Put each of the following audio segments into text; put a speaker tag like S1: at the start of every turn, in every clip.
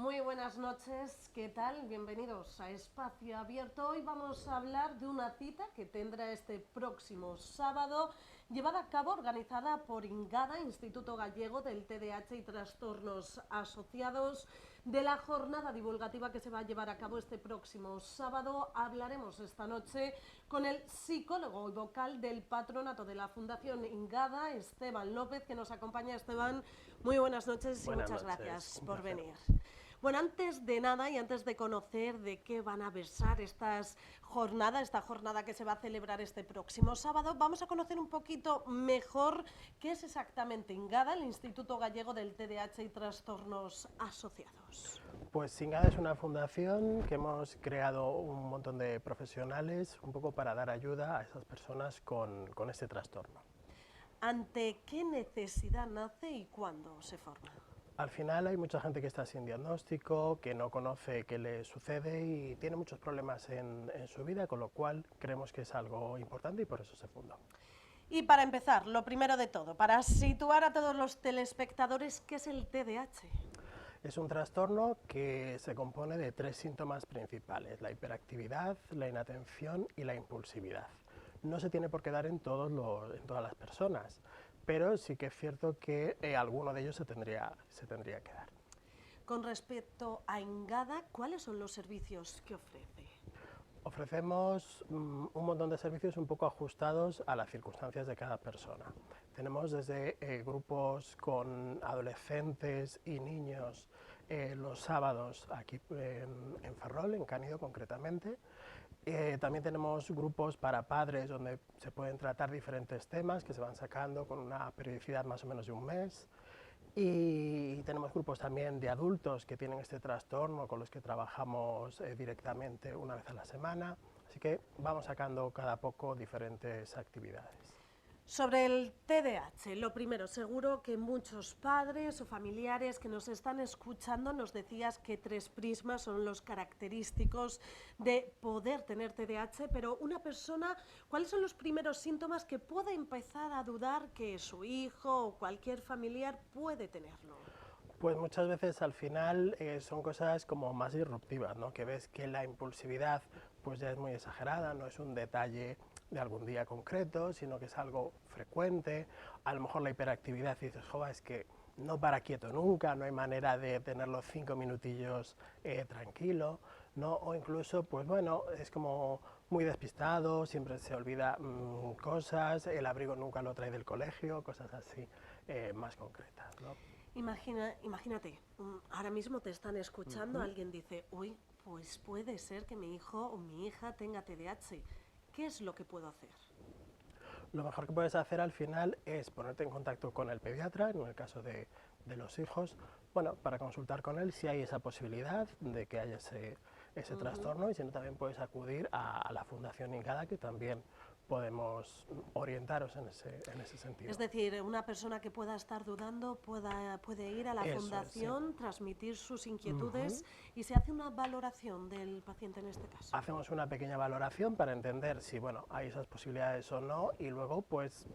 S1: Muy buenas noches, ¿qué tal? Bienvenidos a Espacio Abierto. Hoy vamos a hablar de una cita que tendrá este próximo sábado, llevada a cabo, organizada por INGADA, Instituto Gallego del TDAH y Trastornos Asociados. De la jornada divulgativa que se va a llevar a cabo este próximo sábado, hablaremos esta noche con el psicólogo y vocal del patronato de la Fundación INGADA, Esteban López, que nos acompaña. Esteban, muy buenas noches y
S2: Buenas
S1: muchas
S2: noches,
S1: gracias
S2: un
S1: por
S2: placer.
S1: venir. Bueno, antes de nada y antes de conocer de qué van a versar esta jornada que se va a celebrar este próximo sábado, vamos a conocer un poquito mejor qué es exactamente INGADA, el Instituto Gallego del TDAH y Trastornos Asociados.
S2: Pues Singada es una fundación que hemos creado un montón de profesionales un poco para dar ayuda a esas personas con este trastorno.
S1: ¿Ante qué necesidad nace y cuándo se forma?
S2: Al final hay mucha gente que está sin diagnóstico, que no conoce qué le sucede y tiene muchos problemas en su vida, con lo cual creemos que es algo importante y por eso se fundó.
S1: Y para empezar, lo primero de todo, para situar a todos los telespectadores, ¿qué es el TDAH?
S2: Es un trastorno que se compone de 3 síntomas principales: la hiperactividad, la inatención y la impulsividad. No se tiene por qué dar en todas las personas, pero sí que es cierto que alguno de ellos se tendría que dar.
S1: Con respecto a INGADA, ¿cuáles son los servicios que ofrece?
S2: Ofrecemos un montón de servicios un poco ajustados a las circunstancias de cada persona. Tenemos desde grupos con adolescentes y niños los sábados aquí en Ferrol, en Cánido concretamente. También tenemos grupos para padres donde se pueden tratar diferentes temas que se van sacando con una periodicidad más o menos de un mes. Y tenemos grupos también de adultos que tienen este trastorno con los que trabajamos directamente una vez a la semana. Así que vamos sacando cada poco diferentes actividades.
S1: Sobre el TDAH, lo primero, seguro que muchos padres o familiares que nos están escuchando nos decías que 3 prismas son los característicos de poder tener TDAH, pero una persona, ¿cuáles son los primeros síntomas que puede empezar a dudar que su hijo o cualquier familiar puede tenerlo?
S2: Pues muchas veces al final son cosas como más disruptivas, ¿no? Que ves que la impulsividad pues ya es muy exagerada, no es un detalle de algún día concreto, sino que es algo frecuente. A lo mejor la hiperactividad y dices, joder, es que no para quieto nunca, no hay manera de tenerlo 5 minutillos tranquilo, ¿no? O incluso, pues bueno, es como muy despistado, siempre se olvida cosas, el abrigo nunca lo trae del colegio, cosas así más concretas, ¿no?
S1: Imagínate, ahora mismo te están escuchando, alguien dice, uy, pues puede ser que mi hijo o mi hija tenga TDAH. ¿Qué es lo que puedo hacer?
S2: Lo mejor que puedes hacer al final es ponerte en contacto con el pediatra, en el caso de los hijos, bueno, para consultar con él si hay esa posibilidad de que haya ese trastorno, y si no también puedes acudir a la Fundación INGADA, que también podemos orientaros en ese sentido.
S1: Es decir, una persona que pueda estar dudando puede ir a la
S2: Eso es, sí.
S1: fundación, transmitir sus inquietudes
S2: Ujú.
S1: y se hace una valoración del paciente en este caso.
S2: Hacemos una pequeña valoración para entender si bueno, hay esas posibilidades o no, y luego pues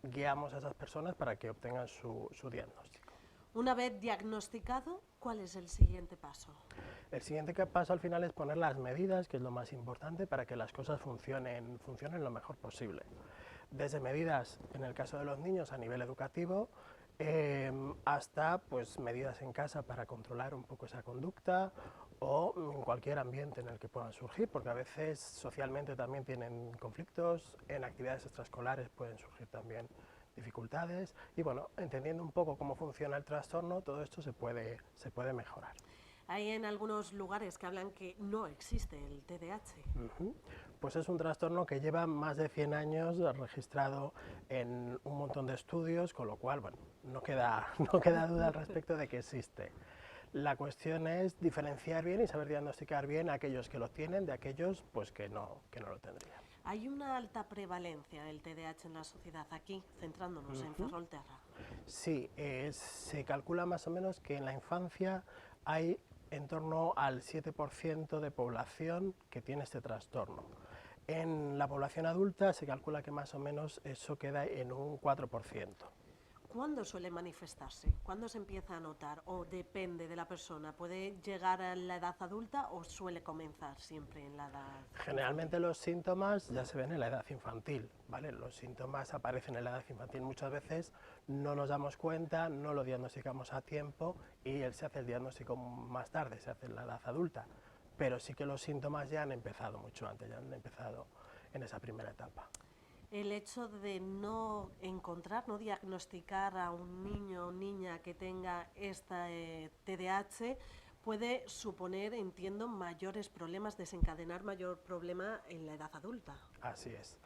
S2: guiamos a esas personas para que obtengan su diagnóstico.
S1: Una vez diagnosticado, ¿cuál es el siguiente paso?
S2: El siguiente paso al final es poner las medidas, que es lo más importante para que las cosas funcionen lo mejor posible. Desde medidas, en el caso de los niños, a nivel educativo, hasta pues, medidas en casa para controlar un poco esa conducta, o en cualquier ambiente en el que puedan surgir, porque a veces socialmente también tienen conflictos, en actividades extraescolares pueden surgir también dificultades, y bueno, entendiendo un poco cómo funciona el trastorno, todo esto se puede mejorar.
S1: Hay en algunos lugares que hablan que no existe el TDAH.
S2: Pues es un trastorno que lleva más de 100 años registrado en un montón de estudios, con lo cual, bueno, no queda, no queda duda al respecto de que existe. La cuestión es diferenciar bien y saber diagnosticar bien a aquellos que lo tienen de aquellos pues, que no lo tendrían.
S1: Hay una alta prevalencia del TDAH en la sociedad aquí, centrándonos en Ferrolterra.
S2: Sí, se calcula más o menos que en la infancia hay en torno al 7% de población que tiene este trastorno. En la población adulta se calcula que más o menos eso queda en un 4%.
S1: ¿Cuándo suele manifestarse? ¿Cuándo se empieza a notar? ¿O depende de la persona? ¿Puede llegar a la edad adulta o suele comenzar siempre en la edad
S2: Generalmente
S1: infantil?
S2: los síntomas ya se ven en la edad infantil, ¿vale? Los síntomas aparecen en la edad infantil muchas veces, no nos damos cuenta, no lo diagnosticamos a tiempo y se hace el diagnóstico más tarde, se hace en la edad adulta. Pero sí que los síntomas ya han empezado mucho antes, ya han empezado en esa primera etapa.
S1: El hecho de no encontrar, no diagnosticar a un niño o niña que tenga esta TDAH puede suponer, entiendo, mayores problemas, desencadenar mayor problema en la edad adulta.
S2: Así es.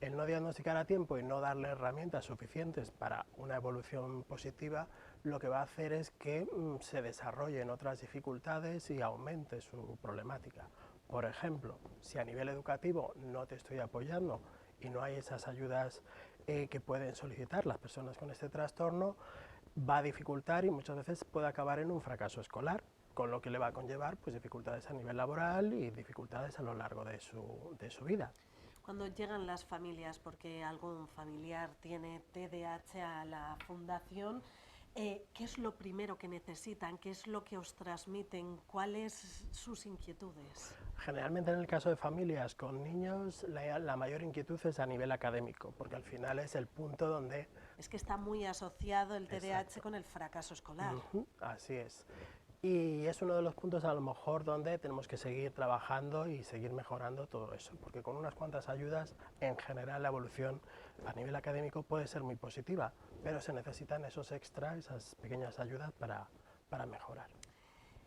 S2: El no diagnosticar a tiempo y no darle herramientas suficientes para una evolución positiva, lo que va a hacer es que se desarrollen otras dificultades y aumente su problemática. Por ejemplo, si a nivel educativo no te estoy apoyando y no hay esas ayudas que pueden solicitar las personas con este trastorno, va a dificultar y muchas veces puede acabar en un fracaso escolar, con lo que le va a conllevar pues, dificultades a nivel laboral y dificultades a lo largo de su vida.
S1: Cuando llegan las familias porque algún familiar tiene TDAH a la fundación, ¿qué es lo primero que necesitan? ¿Qué es lo que os transmiten? ¿Cuáles sus inquietudes?
S2: Generalmente en el caso de familias con niños, la mayor inquietud es a nivel académico, porque al final es el punto donde...
S1: Es que está muy asociado el TDAH
S2: Exacto.
S1: con el fracaso escolar.
S2: Así es. Y es uno de los puntos a lo mejor donde tenemos que seguir trabajando y seguir mejorando todo eso, porque con unas cuantas ayudas, en general la evolución a nivel académico puede ser muy positiva, pero se necesitan esos extras, esas pequeñas ayudas para mejorar.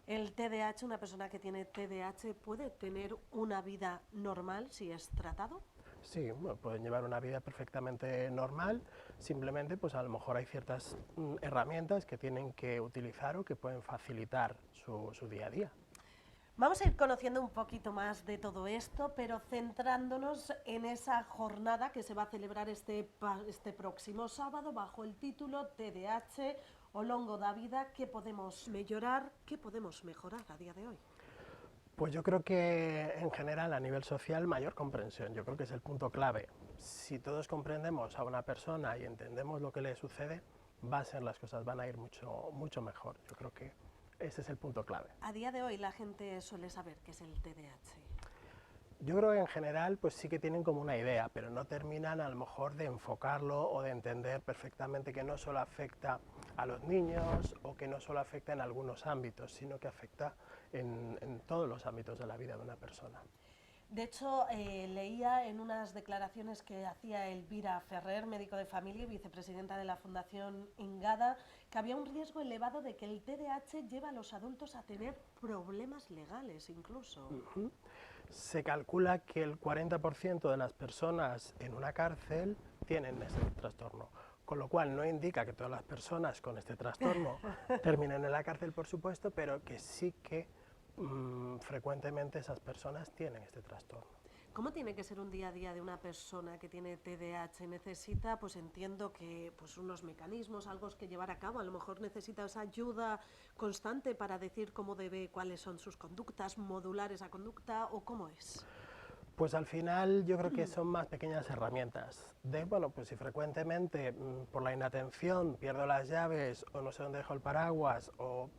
S1: El TDAH, una persona que tiene TDAH, ¿puede tener una vida normal si es tratado?
S2: Sí, bueno, pueden llevar una vida perfectamente normal, simplemente pues a lo mejor hay ciertas herramientas que tienen que utilizar o que pueden facilitar su día a día.
S1: Vamos a ir conociendo un poquito más de todo esto, pero centrándonos en esa jornada que se va a celebrar este próximo sábado bajo el título TDAH o longo da vida, ¿qué podemos mejorar, qué podemos mejorar a día de hoy?
S2: Pues yo creo que en general a nivel social mayor comprensión, yo creo que es el punto clave. Si todos comprendemos a una persona y entendemos lo que le sucede, las cosas van a ir mucho mejor. Yo creo que ese es el punto clave.
S1: A día de hoy la gente suele saber qué es el TDAH.
S2: Yo creo que en general pues sí que tienen como una idea, pero no terminan a lo mejor de enfocarlo o de entender perfectamente que no solo afecta a los niños o que no solo afecta en algunos ámbitos, sino que afecta en todos los ámbitos de la vida de una persona.
S1: De hecho, leía en unas declaraciones que hacía Elvira Ferrer, médico de familia y vicepresidenta de la Fundación Ingada, que había un riesgo elevado de que el TDAH lleva a los adultos a tener problemas legales incluso.
S2: Se calcula que el 40% de las personas en una cárcel tienen ese trastorno, con lo cual no indica que todas las personas con este trastorno terminen en la cárcel, por supuesto, pero que sí que frecuentemente esas personas tienen este trastorno.
S1: ¿Cómo tiene que ser un día a día de una persona que tiene TDAH? Necesita, pues entiendo que pues unos mecanismos, algo que llevar a cabo, a lo mejor necesita esa ayuda constante para decir cómo debe, cuáles son sus conductas, modular esa conducta o cómo es.
S2: Pues al final yo creo que son más pequeñas herramientas de, bueno, pues si frecuentemente por la inatención pierdo las llaves o no sé dónde dejo el paraguas o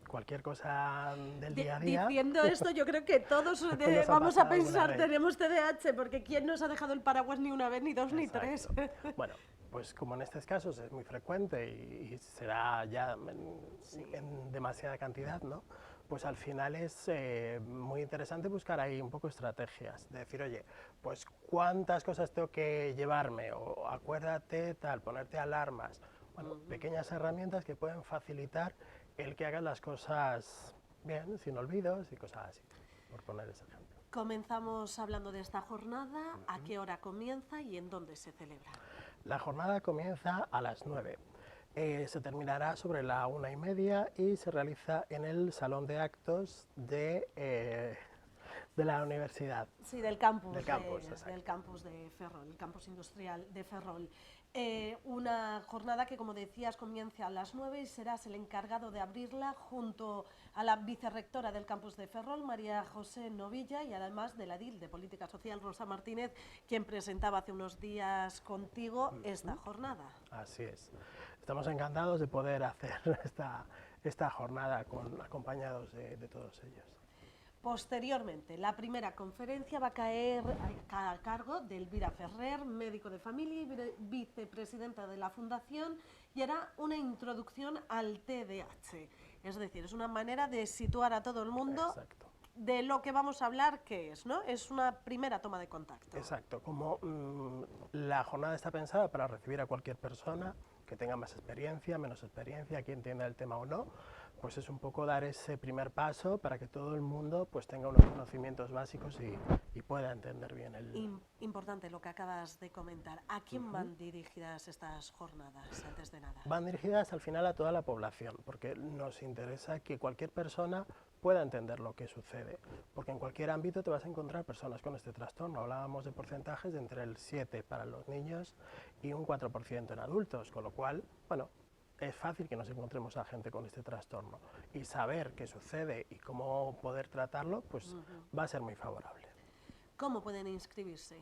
S2: cualquier cosa del día a día.
S1: Diciendo esto, yo creo que todos vamos a pensar, tenemos TDAH, porque ¿quién nos ha dejado el paraguas ni una vez, ni dos, ni tres?
S2: Bueno, pues como en estos casos es muy frecuente y será ya en demasiada cantidad, ¿no? Pues al final es muy interesante buscar ahí un poco estrategias, de decir, oye, pues cuántas cosas tengo que llevarme, o acuérdate, tal, ponerte alarmas. Bueno, pequeñas herramientas que pueden facilitar el que hagas las cosas bien, sin olvidos y cosas así, por poner ese ejemplo.
S1: Comenzamos hablando de esta jornada, ¿a qué hora comienza y en dónde se celebra?
S2: La jornada comienza a las 9. Se terminará sobre la 1:30 y se realiza en el salón de actos de la universidad.
S1: Sí, del campus de Ferrol, el campus industrial de Ferrol. Una jornada que, como decías, comienza a las 9 y serás el encargado de abrirla junto a la vicerrectora del campus de Ferrol, María José Novilla, y además de la DIL de Política Social, Rosa Martínez, quien presentaba hace unos días contigo esta jornada.
S2: Así es. estamos encantados de poder hacer esta jornada acompañados de todos ellos.
S1: Posteriormente, la primera conferencia va a caer a cargo de Elvira Ferrer, médico de familia y vicepresidenta de la Fundación, y hará una introducción al TDAH. Es decir, es una manera de situar a todo el mundo.
S2: Exacto.
S1: De lo que vamos a hablar, ¿qué es? ¿No? Es una primera toma de contacto.
S2: Exacto, como la jornada está pensada para recibir a cualquier persona que tenga más experiencia, menos experiencia, que entienda el tema o no, pues es un poco dar ese primer paso para que todo el mundo pues tenga unos conocimientos básicos y pueda entender bien el...
S1: Importante lo que acabas de comentar. ¿A quién van dirigidas estas jornadas, antes de nada?
S2: Van dirigidas al final a toda la población, porque nos interesa que cualquier persona pueda entender lo que sucede, porque en cualquier ámbito te vas a encontrar personas con este trastorno. Hablábamos de porcentajes de entre el 7 para los niños y un 4% en adultos, con lo cual, bueno, es fácil que nos encontremos a gente con este trastorno, y saber qué sucede y cómo poder tratarlo, pues va a ser muy favorable.
S1: ¿Cómo pueden inscribirse?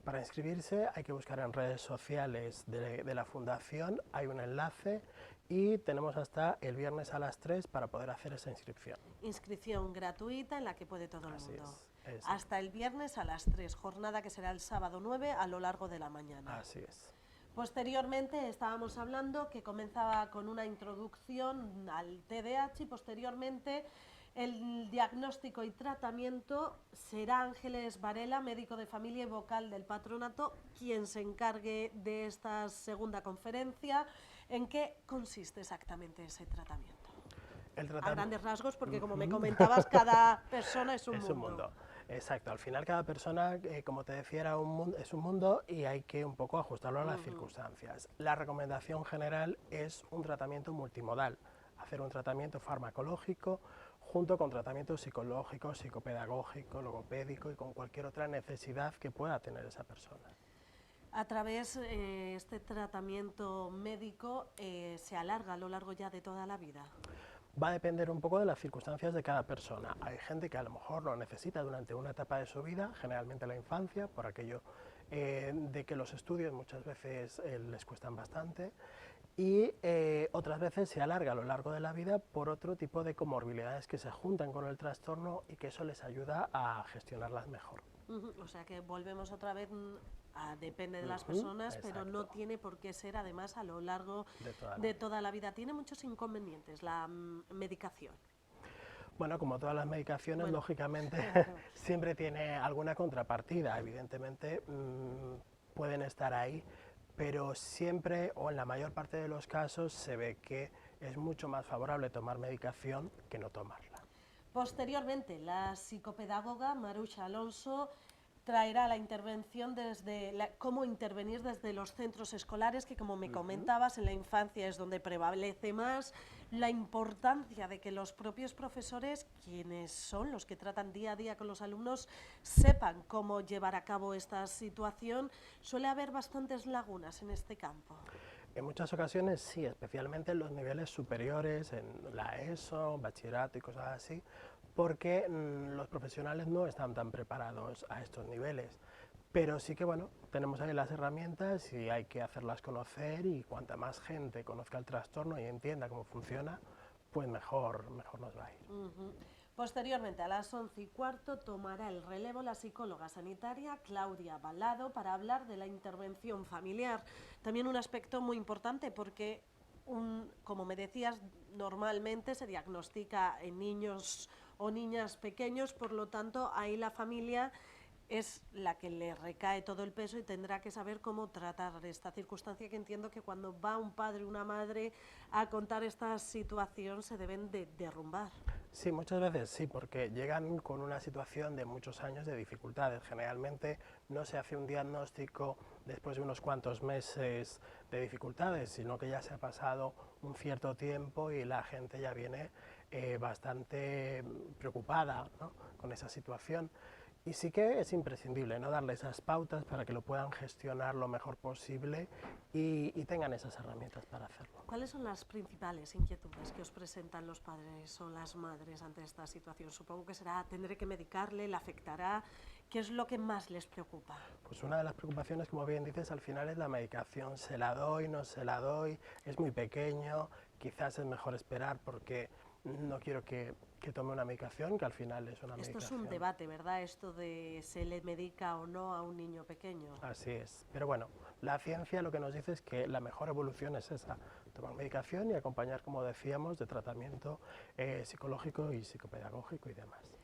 S2: Para inscribirse hay que buscar en redes sociales de la Fundación, hay un enlace y tenemos hasta el viernes a las 3 para poder hacer esa inscripción.
S1: Inscripción gratuita en la que puede todo el
S2: Así
S1: mundo.
S2: es.
S1: Hasta el viernes a las 3, jornada que será el sábado 9 a lo largo de la mañana.
S2: Así es.
S1: Posteriormente estábamos hablando que comenzaba con una introducción al TDAH y posteriormente el diagnóstico y tratamiento será Ángeles Varela, médico de familia y vocal del patronato, quien se encargue de esta segunda conferencia. ¿En qué consiste exactamente ese tratamiento? A grandes rasgos, porque como me comentabas, cada persona es un mundo.
S2: Es un mundo, exacto. Al final cada persona, como te decía, es un mundo y hay que un poco ajustarlo a las circunstancias. La recomendación general es un tratamiento multimodal, hacer un tratamiento farmacológico junto con tratamiento psicológico, psicopedagógico, logopédico y con cualquier otra necesidad que pueda tener esa persona.
S1: A través de este tratamiento médico se alarga a lo largo ya de toda la vida.
S2: Va a depender un poco de las circunstancias de cada persona. Hay gente que a lo mejor lo necesita durante una etapa de su vida, generalmente la infancia, por aquello de que los estudios muchas veces les cuestan bastante, y otras veces se alarga a lo largo de la vida por otro tipo de comorbilidades que se juntan con el trastorno y que eso les ayuda a gestionarlas mejor.
S1: O sea que volvemos otra vez depende de las personas,
S2: exacto.
S1: Pero no tiene por qué ser además a lo largo de toda la vida. Tiene muchos inconvenientes la medicación.
S2: Bueno, como todas las medicaciones, lógicamente, siempre tiene alguna contrapartida. Evidentemente, pueden estar ahí, pero siempre, o en la mayor parte de los casos, se ve que es mucho más favorable tomar medicación que no tomarla.
S1: Posteriormente, la psicopedagoga Maruxa Alonso traerá la intervención cómo intervenir desde los centros escolares, que como me comentabas, en la infancia es donde prevalece más, la importancia de que los propios profesores, quienes son los que tratan día a día con los alumnos, sepan cómo llevar a cabo esta situación. Suele haber bastantes lagunas en este campo.
S2: En muchas ocasiones sí, especialmente en los niveles superiores, en la ESO, bachillerato y cosas así, porque los profesionales no están tan preparados a estos niveles. Pero sí que, bueno, tenemos ahí las herramientas y hay que hacerlas conocer, y cuanta más gente conozca el trastorno y entienda cómo funciona, pues mejor nos va a ir.
S1: Posteriormente, a las 11:15, tomará el relevo la psicóloga sanitaria Claudia Balado para hablar de la intervención familiar. También un aspecto muy importante porque, como me decías, normalmente se diagnostica en niños o niñas pequeños, por lo tanto, ahí la familia es la que le recae todo el peso y tendrá que saber cómo tratar esta circunstancia, que entiendo que cuando va un padre o una madre a contar esta situación se deben de derrumbar.
S2: Sí, muchas veces sí, porque llegan con una situación de muchos años de dificultades. Generalmente no se hace un diagnóstico después de unos cuantos meses de dificultades, sino que ya se ha pasado un cierto tiempo y la gente ya viene bastante preocupada, ¿no?, con esa situación. Y sí que es imprescindible, ¿no?, darle esas pautas para que lo puedan gestionar lo mejor posible y tengan esas herramientas para hacerlo.
S1: ¿Cuáles son las principales inquietudes que os presentan los padres o las madres ante esta situación? Supongo que será, tendré que medicarle, le afectará. ¿Qué es lo que más les preocupa?
S2: Pues una de las preocupaciones, como bien dices, al final es la medicación. ¿Se la doy, no se la doy? ¿Es muy pequeño? Quizás es mejor esperar porque no quiero que tome una medicación, que al final es una medicación.
S1: Esto es un debate, ¿verdad? Esto de se le medica o no a un niño pequeño.
S2: Así es. Pero bueno, la ciencia lo que nos dice es que la mejor evolución es esa, tomar medicación y acompañar, como decíamos, de tratamiento psicológico y psicopedagógico y demás.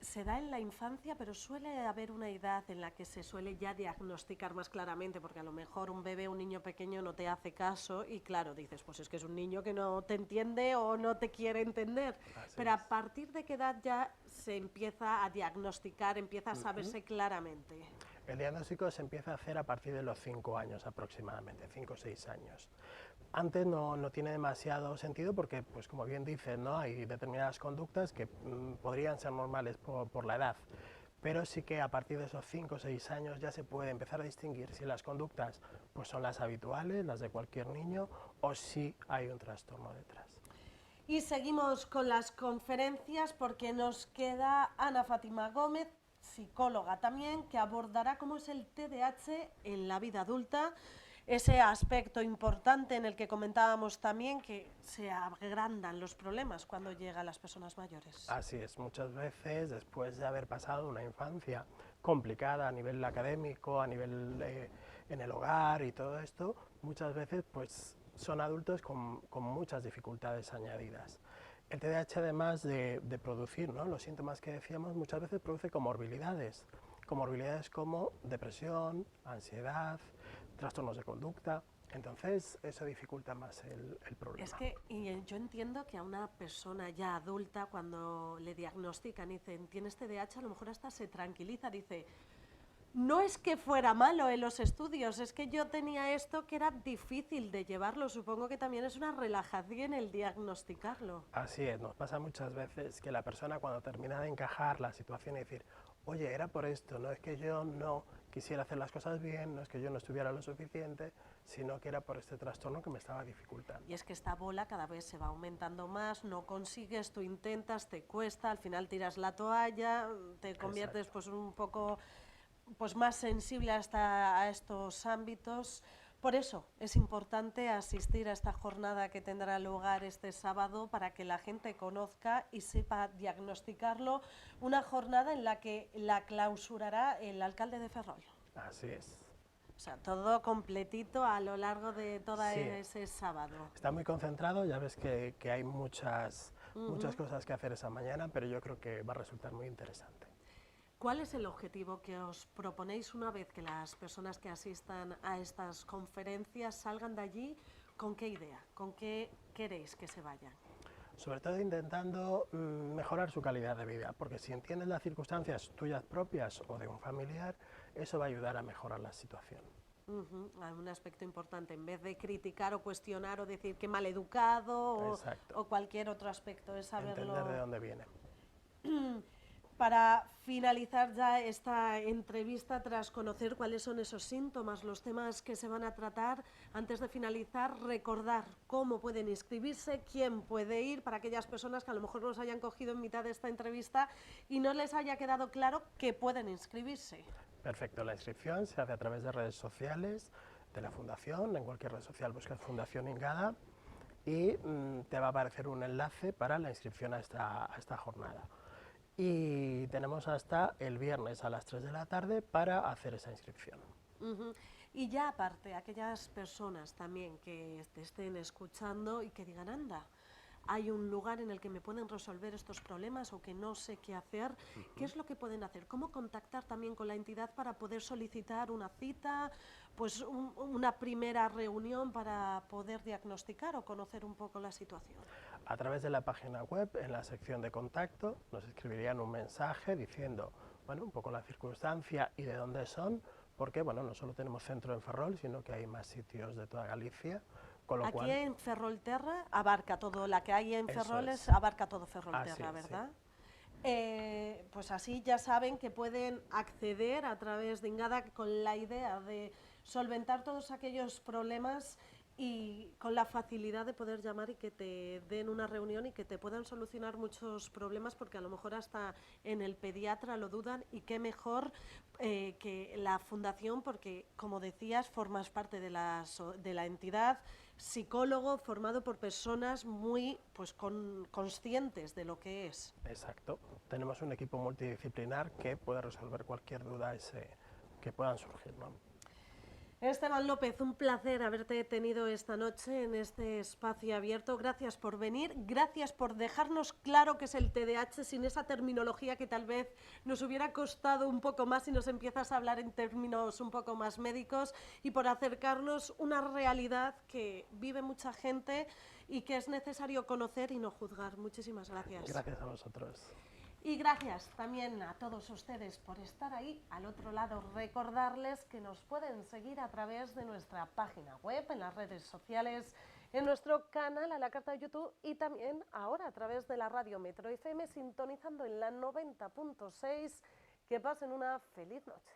S1: Se da en la infancia, pero suele haber una edad en la que se suele ya diagnosticar más claramente, porque a lo mejor un bebé, un niño pequeño no te hace caso y claro, dices, pues es que es un niño que no te entiende o no te quiere entender. Pero ¿a partir de qué edad ya se empieza a diagnosticar, empieza a saberse claramente?
S2: El diagnóstico se empieza a hacer a partir de los 5 años aproximadamente, 5 o 6 años. Antes no tiene demasiado sentido porque, pues como bien dices, ¿no?, hay determinadas conductas que podrían ser normales por la edad, pero sí que a partir de esos 5 o 6 años ya se puede empezar a distinguir si las conductas pues son las habituales, las de cualquier niño, o si hay un trastorno detrás.
S1: Y seguimos con las conferencias porque nos queda Ana Fátima Gómez, psicóloga también, que abordará cómo es el TDAH en la vida adulta, ese aspecto importante en el que comentábamos también que se agrandan los problemas cuando llegan las personas mayores.
S2: Así es, muchas veces después de haber pasado una infancia complicada a nivel académico, a nivel en el hogar y todo esto, muchas veces pues son adultos con muchas dificultades añadidas. El TDAH, además de producir, ¿no?, los síntomas que decíamos, muchas veces produce comorbilidades como depresión, ansiedad, trastornos de conducta. Entonces eso dificulta más el problema.
S1: Es que yo entiendo que a una persona ya adulta, cuando le diagnostican y dicen tienes TDAH, a lo mejor hasta se tranquiliza, dice, no es que fuera malo en los estudios, es que yo tenía esto que era difícil de llevarlo. Supongo que también es una relajación el diagnosticarlo.
S2: Así es, nos pasa muchas veces que la persona, cuando termina de encajar la situación y decir, oye, era por esto, no es que yo no quisiera hacer las cosas bien, no es que yo no estuviera lo suficiente, sino que era por este trastorno que me estaba dificultando.
S1: Y es que esta bola cada vez se va aumentando más, no consigues, tú intentas, te cuesta, al final tiras la toalla, te conviertes pues un poco pues más sensible a estos ámbitos. Por eso es importante asistir a esta jornada que tendrá lugar este sábado para que la gente conozca y sepa diagnosticarlo, una jornada en la que la clausurará el alcalde de Ferrol.
S2: Así es.
S1: O sea, todo completito a lo largo de todo ese sábado.
S2: Está muy concentrado, ya ves que hay muchas cosas que hacer esa mañana, pero yo creo que va a resultar muy interesante.
S1: ¿Cuál es el objetivo que os proponéis una vez que las personas que asistan a estas conferencias salgan de allí? ¿Con qué idea? ¿Con qué queréis que se vayan?
S2: Sobre todo intentando mejorar su calidad de vida, porque si entiendes las circunstancias tuyas propias o de un familiar, eso va a ayudar a mejorar la situación.
S1: Un aspecto importante, en vez de criticar o cuestionar o decir que mal educado o cualquier otro aspecto, es saberlo.
S2: Entender de dónde viene.
S1: Para finalizar ya esta entrevista, tras conocer cuáles son esos síntomas, los temas que se van a tratar, antes de finalizar, recordar cómo pueden inscribirse, quién puede ir, para aquellas personas que a lo mejor nos hayan cogido en mitad de esta entrevista y no les haya quedado claro que pueden inscribirse.
S2: Perfecto, la inscripción se hace a través de redes sociales de la Fundación, en cualquier red social buscas Fundación Ingada y te va a aparecer un enlace para la inscripción a esta jornada. Y tenemos hasta el viernes a las 3 de la tarde para hacer esa inscripción.
S1: Y ya aparte, aquellas personas también que te estén escuchando y que digan, anda, hay un lugar en el que me pueden resolver estos problemas o que no sé qué hacer, ¿qué es lo que pueden hacer? ¿Cómo contactar también con la entidad para poder solicitar una cita, pues una primera reunión para poder diagnosticar o conocer un poco la situación?
S2: A través de la página web, en la sección de contacto, nos escribirían un mensaje diciendo, bueno, un poco la circunstancia y de dónde son, porque, bueno, no solo tenemos centro en Ferrol, sino que hay más sitios de toda Galicia. Con lo cual,
S1: en Ferrolterra abarca todo, la que hay en Ferrol abarca todo Ferrolterra, ¿verdad?
S2: Sí.
S1: Pues así ya saben que pueden acceder a través de Ingada con la idea de solventar todos aquellos problemas y con la facilidad de poder llamar y que te den una reunión y que te puedan solucionar muchos problemas, porque a lo mejor hasta en el pediatra lo dudan, y qué mejor que la fundación, porque como decías formas parte de la entidad, psicólogo formado por personas muy conscientes de lo que es.
S2: Exacto. Tenemos un equipo multidisciplinar que puede resolver cualquier duda que puedan surgir, ¿no?
S1: Esteban López, un placer haberte tenido esta noche en este espacio abierto. Gracias por venir, gracias por dejarnos claro qué es el TDAH sin esa terminología que tal vez nos hubiera costado un poco más si nos empiezas a hablar en términos un poco más médicos, y por acercarnos una realidad que vive mucha gente y que es necesario conocer y no juzgar. Muchísimas gracias.
S2: Gracias a vosotros.
S1: Y gracias también a todos ustedes por estar ahí al otro lado. Recordarles que nos pueden seguir a través de nuestra página web, en las redes sociales, en nuestro canal a la carta de YouTube, y también ahora a través de la radio Metro FM, sintonizando en la 90.6. Que pasen una feliz noche.